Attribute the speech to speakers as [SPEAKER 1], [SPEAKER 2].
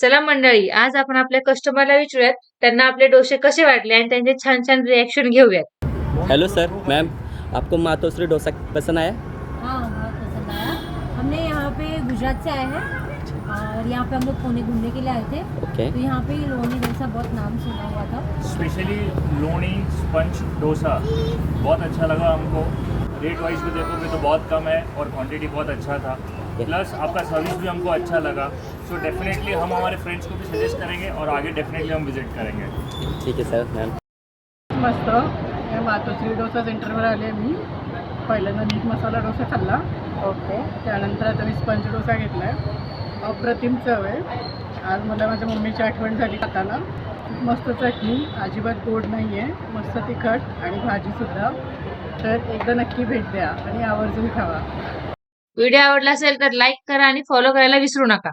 [SPEAKER 1] चला मंडळी, आज आपण आपल्या कस्टमरला विचारूयात त्यांना आपले डोसे कसे वाटले आणि त्यांचे छान छान रिएक्शन घेऊयात.
[SPEAKER 2] हेलो सर, मैम आपको मातोश्री डोसा पसंद आया?
[SPEAKER 3] हाँ बहुत पसंद आया। हमने यहाँ पे गुजरात से आए हैं और यहाँ पे हम लोग पुणे घूमने के लिए आए थे।
[SPEAKER 2] ओके।
[SPEAKER 3] तो यहाँ पे लोनी डोसा बहुत नाम सुना हुआ था।
[SPEAKER 4] स्पेशली लोनी स्पंज डोसा बहुत अच्छा लगा हमको। रेट वाइज भी देखोगे तो बहुत कम है और क्वांटिटी बहुत अच्छा था, प्लस आपका सर्विस भी हमको अच्छा लगा। सो डेफिनेटली हम हमारे फ्रेंड्स को भी सजेस्ट करेंगे और आगे डेफिनेटली हम विजिट करेंगे।
[SPEAKER 2] ठीक आहे सर मॅम.
[SPEAKER 5] मस्त या मातोश्री डोसा सेंटरवर आले मी. पहिल्यांदा मीठ मसाला डोसा खाल्ला.
[SPEAKER 3] ओके।
[SPEAKER 5] त्यानंतर आता मी स्पंज डोसा घेतला आहे. अप्रतिम चव आहे. आज मला माझ्या मम्मीची आठवण झाली खाताना. मस्त चटणी, अजिबात गोड नाही आहे, मस्त तिखट आणि भाजीसुद्धा. तर एकदा नक्की भेट द्या आणि आवर्जून खावा.
[SPEAKER 1] व्हिडिओ आवडला असेल तर लाईक करा आणि फॉलो करायला विसरू नका.